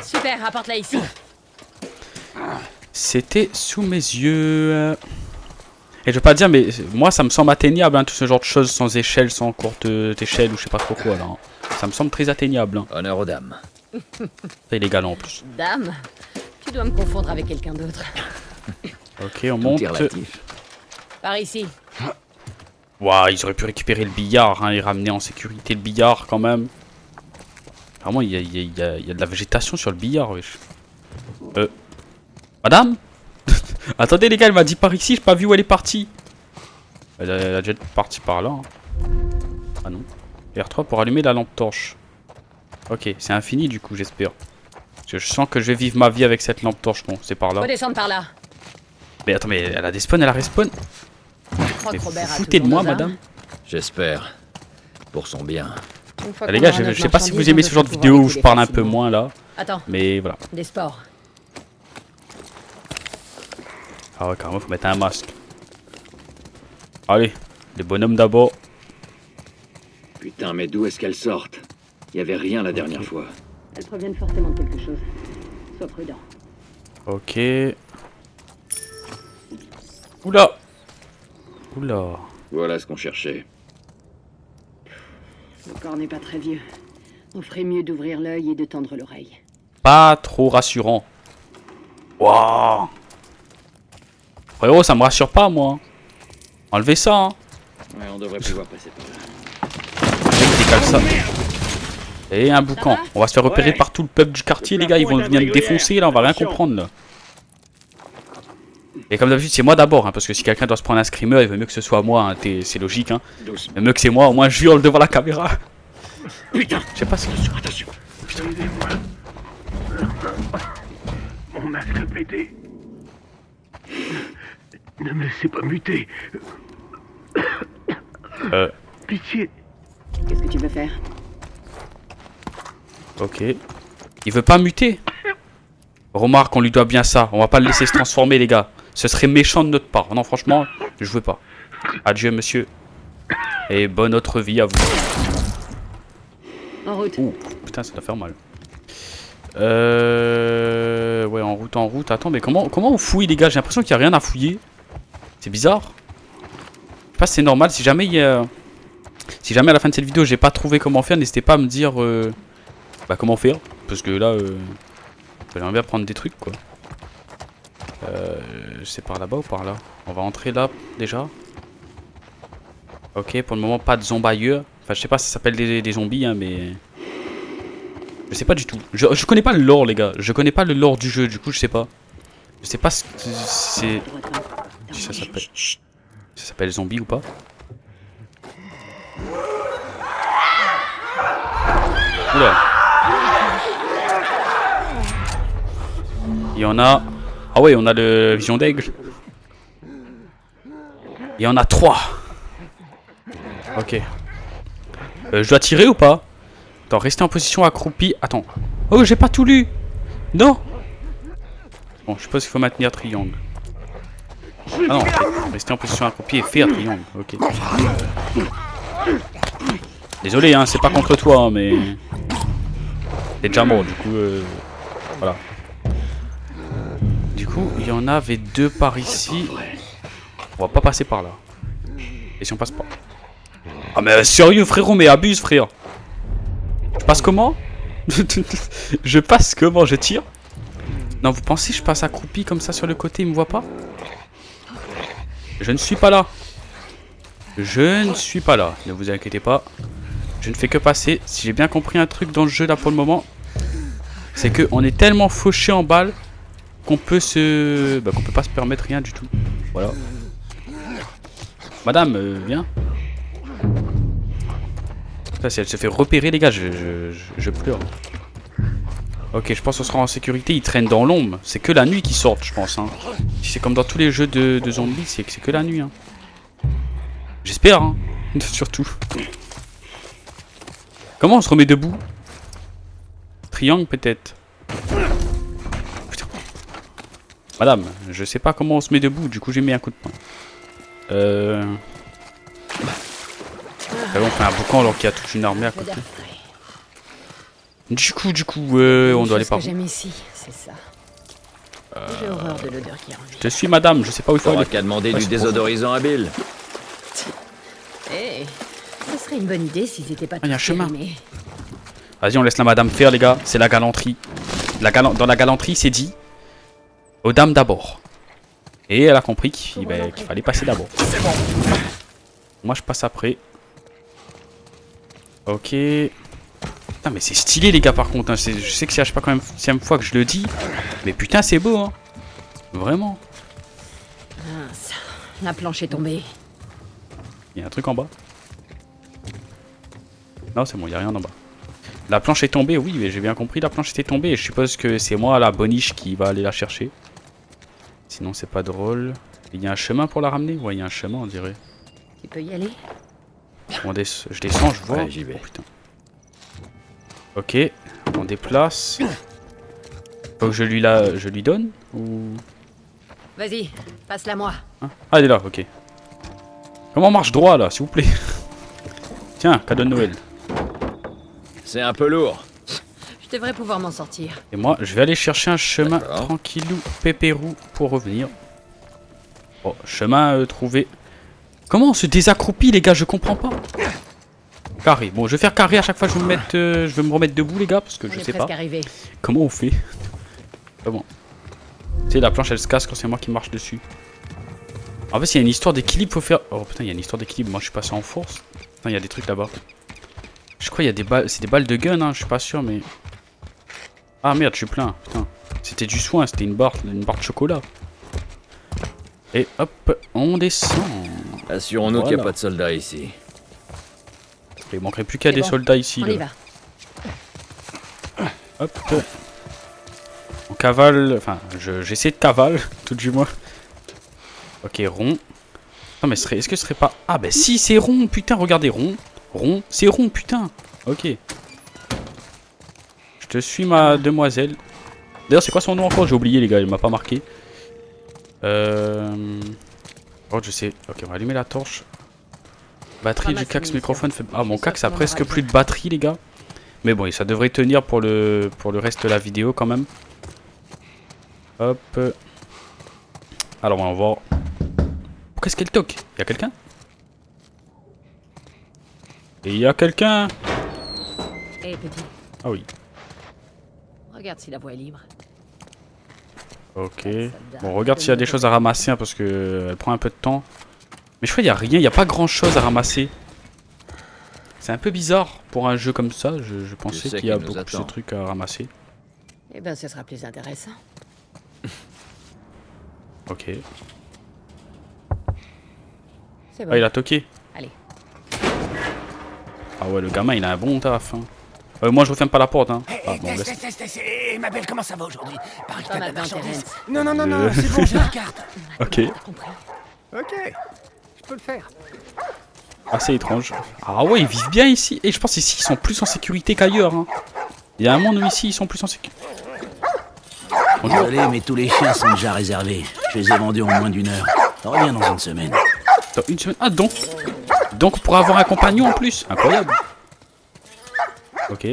Super, apporte-la ici. C'était sous mes yeux. Et je veux pas dire, mais moi ça me semble atteignable, hein, tout ce genre de choses sans échelle, sans courte échelle ou je sais pas trop quoi là. Hein. Ça me semble très atteignable. Hein. Honneur aux dames. C'est légal en plus. Dame, tu dois me confondre avec quelqu'un d'autre. Ok, on monte. Par ici. Waouh, ils auraient pu récupérer le billard hein, et ramener en sécurité le billard quand même. Vraiment, il y a de la végétation sur le billard, wesh. Madame? Attendez les gars, elle m'a dit par ici, j'ai pas vu où elle est partie. Elle a déjà partie par là. Hein. Ah non. R3 pour allumer la lampe torche. Ok, c'est infini du coup, j'espère. Je sens que je vais vivre ma vie avec cette lampe torche. Bon, c'est par là. Redescendre par là. Mais attends, mais elle a des spawns, elle a respawn. Mais vous foutez de moi, madame? J'espère. Pour son bien. Ah, les gars, je sais pas si vous aimez ce genre de vidéo où je parle un peu moins là. Attends. Mais voilà. Des sports. Ah ouais, carrément, faut mettre un masque. Allez, les bonhommes d'abord. Putain, mais d'où est-ce qu'elles sortent? Y avait rien la dernière fois. Elles proviennent forcément de quelque chose. Sois prudent. Ok. Oula. Oula. Voilà ce qu'on cherchait. Le corps n'est pas très vieux. On ferait mieux d'ouvrir l'œil et de tendre l'oreille. Pas trop rassurant. Waouh. Frérot, ça me rassure pas, moi. Enlevez ça, hein. Ouais, on devrait pouvoir passer par là. Je décale ça. Et un boucan. On va se faire repérer par tout le peuple du quartier, les gars. Ils vont venir nous défoncer, là. On va rien comprendre, là. Et comme d'habitude, c'est moi d'abord, hein, parce que si quelqu'un doit se prendre un screamer, il vaut mieux que ce soit moi. Hein, c'est logique, hein. Mais mieux que c'est moi, au moins je hurle devant la caméra. Putain. Je sais pas si... Attention. Putain. Mon masque a pété. Ne me laissez pas muter. Pitié. Qu'est-ce que tu veux faire? Ok. Il veut pas muter. Remarque, on lui doit bien ça. On va pas le laisser se transformer, les gars. Ce serait méchant de notre part. Non, franchement, je veux pas. Adieu, monsieur. Et bonne autre vie à vous. En route. Ouh, putain, ça doit faire mal. Ouais, en route. Attends, mais comment on fouille, les gars? J'ai l'impression qu'il y a rien à fouiller. C'est bizarre. Je sais pas si c'est normal. Si jamais si jamais à la fin de cette vidéo, j'ai pas trouvé comment faire, n'hésitez pas à me dire comment faire. Parce que là, j'aimerais bien prendre des trucs, quoi. C'est par là-bas ou par là? On va entrer là, déjà. Ok, pour le moment, pas de zombailleurs. Enfin, je sais pas si ça s'appelle des zombies, hein, mais... Je sais pas du tout. Je connais pas le lore, les gars. Je connais pas le lore du jeu, du coup, je sais pas. Je sais pas si c'est... Si ça s'appelle... Ça s'appelle zombie ou pas. Oula. Il y en a... Ah ouais, on a le vision d'aigle. Il y en a 3. Ok. Je dois tirer ou pas? Attends, rester en position accroupie. Attends. Oh, j'ai pas tout lu. Non. Bon, je suppose qu'il faut maintenir triangle. Ah non, rester en position accroupie et faire triangle. Ok. Désolé, hein, c'est pas contre toi, hein, mais... T'es déjà mort, du coup... Voilà. Du coup, il y en avait 2 par ici. On va pas passer par là. Et si on passe pas? Ah mais sérieux, frérot, mais abuse, frère. Je passe comment? Je passe comment? Je tire? Non, vous pensez que je passe accroupi comme ça sur le côté, il me voit pas? Je ne suis pas là. Je ne suis pas là. Ne vous inquiétez pas. Je ne fais que passer. Si j'ai bien compris un truc dans le jeu là pour le moment, c'est que on est tellement fauché en balle qu'on peut qu'on peut pas se permettre rien du tout. Voilà. Madame, viens. Ça, si elle se fait repérer, les gars, je pleure. Ok, je pense qu'on sera en sécurité. Ils traînent dans l'ombre. C'est que la nuit qu'ils sortent, je pense. Hein. Si c'est comme dans tous les jeux de zombies, c'est que la nuit. Hein. J'espère, hein. Surtout. Comment on se remet debout? Triangle, peut-être. Putain. Madame, je sais pas comment on se met debout. Du coup, j'ai mis un coup de poing. On fait un boucan alors qu'il y a toute une armée à côté. Du coup, on doit aller par où? J'aime ici, c'est ça. J'ai horreur de l'odeur qui rentre. Je te suis, madame, je sais pas où il faut aller. T'auras qu'à demander du désodorisant à Bill. Eh, ce serait une bonne idée s'ils étaient pas tous il y a un chemin. périmés. Vas-y, on laisse la madame faire, les gars. C'est la galanterie. Dans la galanterie, c'est dit aux dames d'abord. Et elle a compris qu'il fallait passer d'abord. C'est bon. Moi, je passe après. Ok. Putain, mais c'est stylé, les gars, par contre. Hein. Je sais que c'est, je sais pas quand même, 6e fois que je le dis. Mais putain, c'est beau, hein. Vraiment. Mince, la planche est tombée. Il y a un truc en bas. Non, c'est bon, il n'y a rien en bas. La planche est tombée, oui, mais j'ai bien compris, la planche était tombée. Et je suppose que c'est moi, la boniche, qui va aller la chercher. Sinon, c'est pas drôle. Il y a un chemin pour la ramener? Ouais, il y a un chemin, on dirait. Tu peux y aller? Je descends, je vois. Ouais, j'y vais. Oh, putain. Ok, on déplace. Faut que je lui donne ou... Vas-y, passe-la moi. Hein? Ah, elle est là, ok. Comment on marche droit là, s'il vous plaît? Tiens, cadeau de Noël. C'est un peu lourd. Je devrais pouvoir m'en sortir. Et moi, je vais aller chercher un chemin tranquillou, pépérou pour revenir. Bon, chemin trouvé. Comment on se désaccroupit, les gars? Je comprends pas. carré. Bon, je vais faire carré à chaque fois. Je vais me remettre debout, les gars, parce que je sais pas. Arrivé. Comment on fait? Ah bon. Tu sais, la planche elle se casse quand c'est moi qui marche dessus. En fait, il y a une histoire d'équilibre, faut faire. Oh putain, il y a une histoire d'équilibre. Moi, je suis passé en force. Putain, il y a des trucs là-bas. Je crois qu'il y a des balles. C'est des balles de gun, hein. Je suis pas sûr, mais. Ah merde, je suis plein. Putain. C'était du soin, c'était une barre de chocolat. Et hop, on descend. Assurons-nous qu'il n'y a pas de soldats ici. Il manquerait plus qu'à des soldats ici. On y va. Hop. On cavale. Enfin, j'essaie de cavale, tout du moins. Ok, rond. Non, mais est-ce que ce serait pas. Ah, bah si, c'est rond, putain, regardez, rond. Rond, c'est rond, putain. Ok. Je te suis, ma demoiselle. D'ailleurs, c'est quoi son nom encore? J'ai oublié, les gars, il m'a pas marqué. Oh, je sais. Ok, on va allumer la torche. Batterie du cax microphone. Ah, mon cax a presque plus de batterie, les gars. Mais bon, ça devrait tenir pour le reste de la vidéo quand même. Hop. Alors, on va voir. Pourquoi est-ce qu'elle toque? Y'a quelqu'un? Et il y a quelqu'un? Hé, petit. Ah oui. Regarde si la voie est libre. Ok. Bon, regarde s'il y a des choses à ramasser, hein, parce que elle prend un peu de temps. Mais je crois qu'il n'y a rien, il n'y a pas grand chose à ramasser. C'est un peu bizarre pour un jeu comme ça. Je pensais qu'il y a beaucoup plus de trucs à ramasser. Eh ben, ce sera plus intéressant. Ok. C'est bon. Ah, il a toqué. Allez. Ah ouais, le gamin, il a un bon taf. Hein. Moi, je referme pas la porte. Hein. Ah, bon, Hey, ma belle, comment ça va aujourd'hui? Pareil que t'as de la marchandise. Non, c'est bon, j'ai la carte. Ok. Ok, je peux le faire. Assez étrange. Ah ouais, ils vivent bien ici. Et je pense ici, ils sont plus en sécurité qu'ailleurs. Hein. Il y a un monde où ici, ils sont plus en sécurité. Désolé, mais tous les chiens sont déjà réservés. Je les ai vendus en moins d'1 heure. Reviens dans une semaine. Dans une semaine? Ah, donc pour avoir un compagnon en plus. Incroyable. Ok.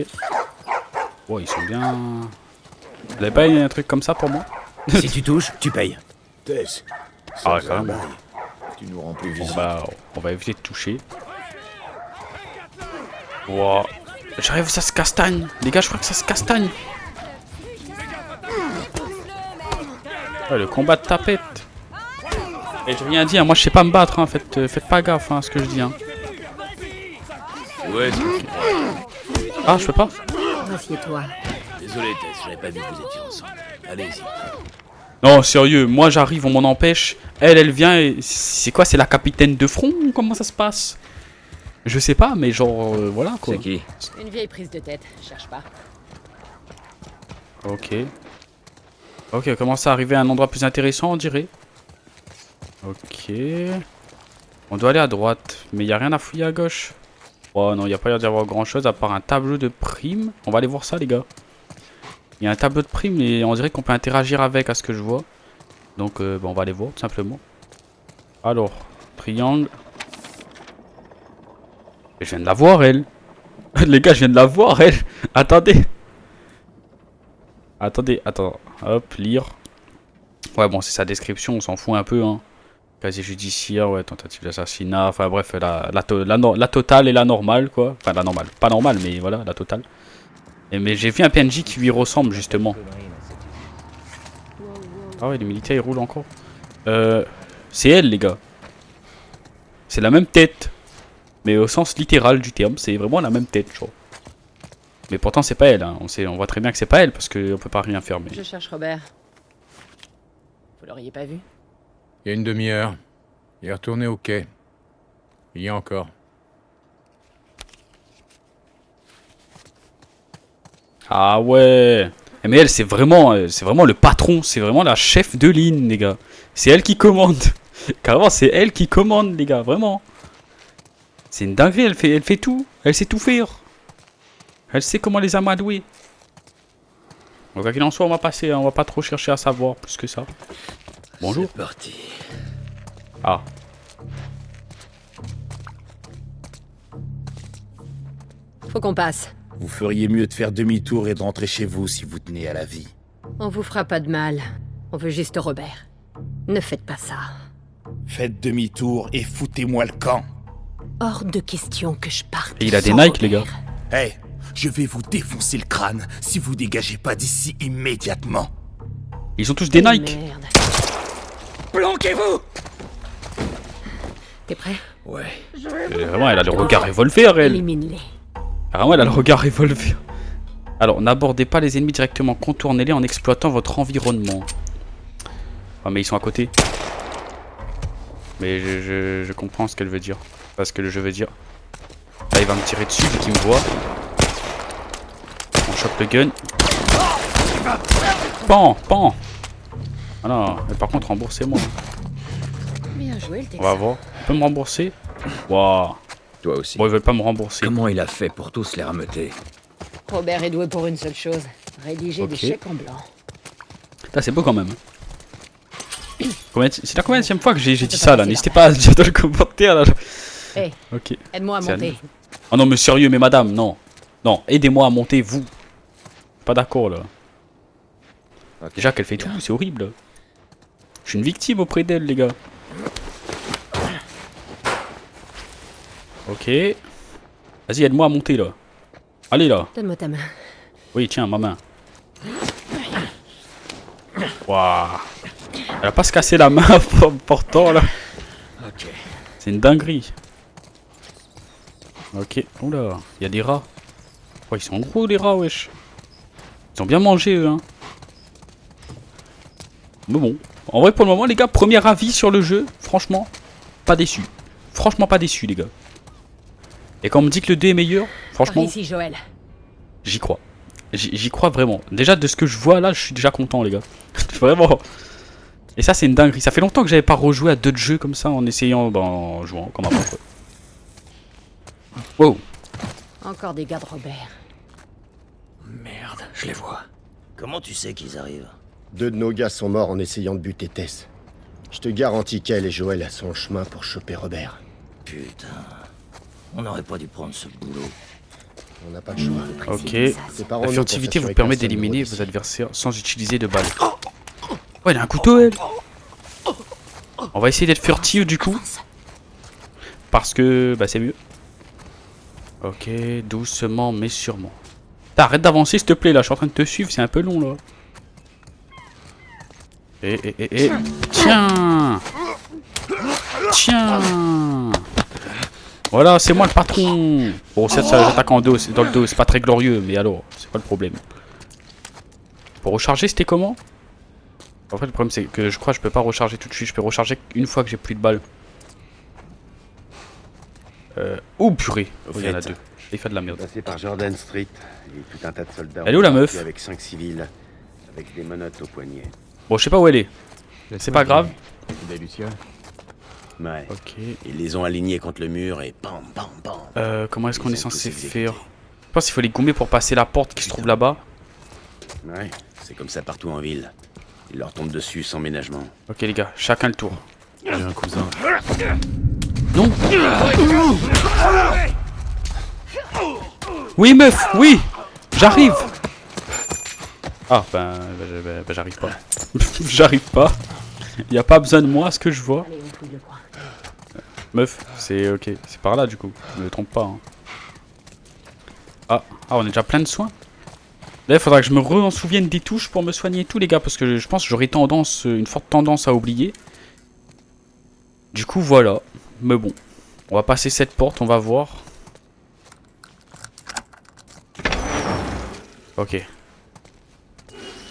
Oh, ils sont bien. Vous avez pas un truc comme ça pour moi? Si tu touches, tu payes. Tess. Ah ouais, quand même. Tu nous rends plus Bon, visibles. bah, on va éviter de toucher. Wow. J'arrive, ça se castagne. Les gars, je crois que ça se castagne. Ouais, le combat de tapette. Et j'ai rien dit, hein. Moi je sais pas me battre, hein. Faites pas gaffe hein, à ce que je dis. Hein. Ouais, Ah, je peux pas? Assieds-toi. Désolé, Tess, j'avais pas vu que vous étiez ensemble. Allez-y. Non, sérieux, moi j'arrive, on m'en empêche. Elle vient et. C'est quoi? C'est la capitaine de front ou comment ça se passe? Je sais pas, mais genre, voilà quoi. C'est qui? Une vieille prise de tête, cherche pas. Ok. Ok, on commence à arriver à un endroit plus intéressant, on dirait. Ok. On doit aller à droite, mais il n'y a rien à fouiller à gauche. Oh non, il n'y a pas l'air d'y avoir grand chose à part un tableau de primes. On va aller voir ça, les gars. Il y a un tableau de primes et on dirait qu'on peut interagir avec, à ce que je vois. Donc, on va aller voir, tout simplement. Alors, triangle. Je viens de la voir, elle. Les gars, je viens de la voir, elle. Attendez. Attends. Hop, lire. Ouais, bon, c'est sa description, on s'en fout un peu, hein. Casier judiciaire, ouais, tentative d'assassinat. Enfin, bref, la totale et la normale, quoi. Enfin, la normale. Pas normale, mais voilà, la totale. Mais j'ai vu un PNJ qui lui ressemble, justement. Ah ouais, les militaires, ils roulent encore. C'est elle, les gars. C'est la même tête. Mais au sens littéral du terme, c'est vraiment la même tête, je crois. Mais pourtant, c'est pas elle. Hein. On voit très bien que c'est pas elle parce qu'on peut pas rien faire. Mais... Je cherche Robert. Vous l'auriez pas vu? Il y a une demi-heure. Il est retourné au quai. Il y a encore. Ah ouais. Mais elle, c'est vraiment le patron. C'est vraiment la chef de ligne, les gars. C'est elle qui commande. Carrément, c'est elle qui commande, les gars. Vraiment. C'est une dinguerie. Elle fait tout. Elle sait tout faire. Elle sait comment les amadouer. Donc, quoi qu'il en soit, on va passer. On va pas trop chercher à savoir plus que ça. Bonjour. C'est parti. Ah. Faut qu'on passe. Vous feriez mieux de faire demi-tour et de rentrer chez vous si vous tenez à la vie. On vous fera pas de mal. On veut juste Robert. Ne faites pas ça. Faites demi-tour et foutez-moi le camp. hors de question que je parte. Et il a des sans Nike, les gars. Hey, je vais vous défoncer le crâne si vous dégagez pas d'ici immédiatement. Ils ont tous des Nike. Merde. Planquez-vous! T'es prêt? Ouais. Vraiment, elle a le regard revolver, elle. Élimine-les. Vraiment, elle a le regard revolver. Alors, n'abordez pas les ennemis directement. Contournez-les en exploitant votre environnement. Ah, mais ils sont à côté. Mais je comprends ce qu'elle veut dire. Pas ce que je veux dire. Là, il va me tirer dessus vu qu'il me voit. On chope le gun. Pan, pan. Ah non, mais par contre, remboursez-moi. Bien joué, le On va voir. Tu peux me rembourser? Waouh. Toi aussi. Bon, ils veulent pas me rembourser. Comment il a fait pour tous les rameuter? Robert est doué pour une seule chose. Rédiger des Ok. chèques en blanc. Là, c'est beau quand même. C'est la combienième fois que j'ai dit ça là? N'hésitez pas à le dire dans le commentaire là. Hé, Ok. aide-moi à C'est monter. Oh non mais sérieux mais madame, non. Non, aidez-moi à monter vous. Pas d'accord là. Déjà qu'elle fait tout, c'est horrible. Je suis une victime auprès d'elle les gars. Ok. Vas-y aide-moi à monter là. Allez là. Donne-moi ta main. Oui tiens ma main. Waouh. Elle va pas se casser la main pourtant là. Ok. C'est une dinguerie. Ok. Oula, il y a des rats. Oh, ils sont gros les rats, wesh. Ils ont bien mangé eux, hein. Mais bon. En vrai, pour le moment, les gars, premier avis sur le jeu. Franchement, pas déçu. Franchement, pas déçu, les gars. Et quand on me dit que le 2 est meilleur, franchement, Par ici, Joël. j'y crois. J'y crois vraiment. Déjà, de ce que je vois là, je suis déjà content, les gars. Vraiment. Et ça, c'est une dinguerie. Ça fait longtemps que j'avais pas rejoué à d'autres jeux comme ça en essayant, en jouant comme avant. Quoi. Wow. Encore des gars de Robert. Merde, je les vois. Comment tu sais qu'ils arrivent? 2 de nos gars sont morts en essayant de buter Tess. Je te garantis qu'elle et Joël sont en chemin pour choper Robert. Putain. On n'aurait pas dû prendre ce boulot. On n'a pas le choix. Ok. La furtivité vous permet d'éliminer vos adversaires sans utiliser de balles. Ouais, elle a un couteau, elle. On va essayer d'être furtif du coup. Parce que bah c'est mieux. Ok, doucement mais sûrement. Arrête d'avancer s'il te plaît là, je suis en train de te suivre, c'est un peu long là. Et. Tiens. Tiens. Voilà, c'est moi le patron. Bon, ça j'attaque en dos, dans le dos, c'est pas très glorieux, mais alors, c'est pas le problème. Pour recharger, c'était comment? En fait, le problème c'est que je crois que je peux pas recharger tout de suite, je peux recharger une fois que j'ai plus de balles. Oh purée, il y en a 2. Il fait de la merde. Passé par Jordan Street, il y a tout un tas de soldats. Elle est où la meuf? Avec 5 civils, avec des menottes au poignet. Bon, je sais pas où elle est. C'est pas grave. Ouais. Ok. Ils les ont alignés contre le mur et pam pam pam. Comment est-ce qu'on est censé faire? Je pense qu'il faut les gommer pour passer la porte qui se trouve là-bas. Ouais, c'est comme ça partout en ville. Ils leur tombent dessus sans ménagement. Ok les gars, chacun le tour. J'ai un cousin. Non. Oui meuf, oui. J'arrive. Ah ben j'arrive pas. J'arrive pas. Y a pas besoin de moi, ce que je vois. Meuf, c'est ok, c'est par là du coup. Je me trompe pas. Hein. Ah, on est déjà plein de soins. Là, il faudra que je me souvienne des touches pour me soigner et tout, les gars, parce que je pense que j'aurais une forte tendance à oublier. Du coup, voilà. Mais bon, on va passer cette porte, on va voir. Ok.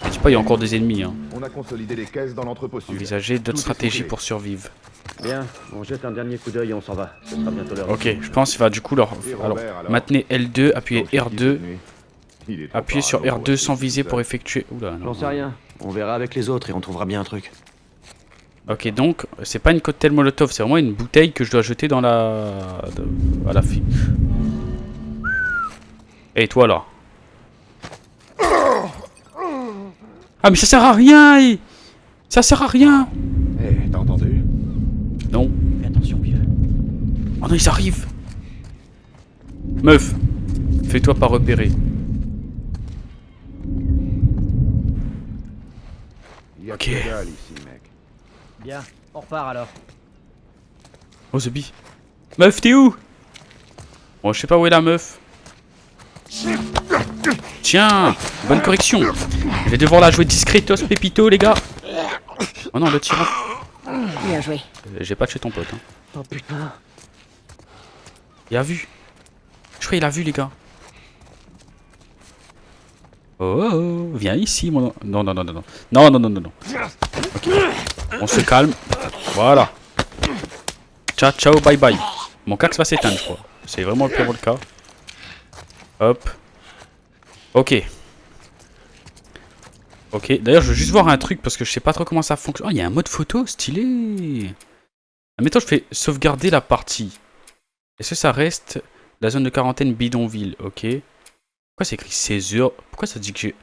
Je dis pas, il y a encore des ennemis. Hein. On a consolidé les caisses dans l'entrepôt sud. Envisagez d'autres stratégies pour survivre. Bien, on jette un dernier coup d'œil et on s'en va. Ce sera bientôt l'heure. Ok, je pense qu'il va du coup leur... Alors, maintenez L2, appuyez R2. Appuyez sur R2 sans viser pour effectuer... Oula, non. J'en sais rien. On verra avec les autres et on trouvera bien un truc. Ok, donc, c'est pas une cocktail molotov, c'est vraiment une bouteille que je dois jeter dans la... à la fille. Et toi là. Ah mais ça sert à rien. Ça sert à rien. Eh, t'as entendu? Non. Fais attention, vieux. Oh non, ils arrivent. Meuf, fais-toi pas repérer. Ok. Bien, on repart alors. Oh The Bee. Meuf, t'es où? Bon, je sais pas où est la meuf. Tiens, bonne correction. Je vais devoir la jouer discretos pépito, les gars. Oh non, le tyran. Bien joué. J'ai pas tué ton pote. Hein. Oh putain. Il a vu. Je crois qu'il a vu, les gars. Oh, viens ici, mon... Non, non, non, non, non. Non, non, non, non, non. Ok. On se calme. Voilà. Ciao, ciao, bye, bye. Mon cax va s'éteindre, je crois. C'est vraiment le pire cas. Hop. Ok. Ok. D'ailleurs, je veux juste voir un truc parce que je sais pas trop comment ça fonctionne. Oh, il y a un mode photo stylé. Admettons, je fais sauvegarder la partie. Est-ce que ça reste la zone de quarantaine bidonville? Ok. Pourquoi c'est écrit 16 heures? Pourquoi ça dit que j'ai...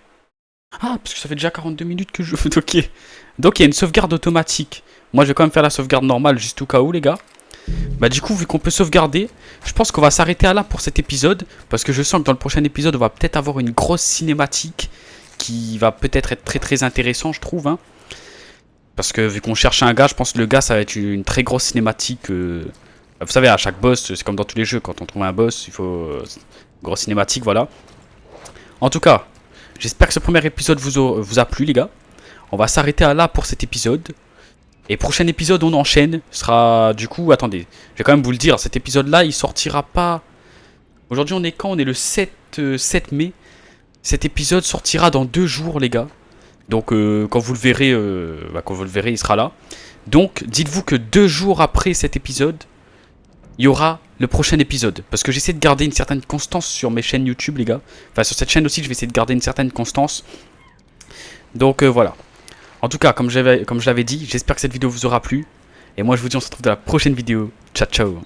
Ah, parce que ça fait déjà 42 minutes que je... Ok. Donc, il y a une sauvegarde automatique. Moi, je vais quand même faire la sauvegarde normale, juste au cas où, les gars. Bah, du coup, vu qu'on peut sauvegarder, je pense qu'on va s'arrêter à là pour cet épisode. Parce que je sens que dans le prochain épisode, on va peut-être avoir une grosse cinématique qui va peut-être être très très intéressant, je trouve. Hein. Parce que vu qu'on cherche un gars, je pense que le gars, ça va être une très grosse cinématique. Vous savez, à chaque boss, c'est comme dans tous les jeux. Quand on trouve un boss, il faut... grosse cinématique, voilà. En tout cas, j'espère que ce premier épisode vous a plu, les gars. On va s'arrêter à là pour cet épisode. Et prochain épisode, on enchaîne. Ce sera du coup, attendez, je vais quand même vous le dire. Cet épisode-là, il sortira pas... Aujourd'hui, on est quand? On est le 7 mai. Cet épisode sortira dans 2 jours, les gars. Donc, quand vous le verrez, il sera là. Donc, dites-vous que 2 jours après cet épisode, il y aura le prochain épisode. Parce que j'essaie de garder une certaine constance sur mes chaînes YouTube, les gars. Enfin, sur cette chaîne aussi, je vais essayer de garder une certaine constance. Donc, voilà. En tout cas, comme je l'avais dit, j'espère que cette vidéo vous aura plu. Et moi, je vous dis, on se retrouve dans la prochaine vidéo. Ciao, ciao.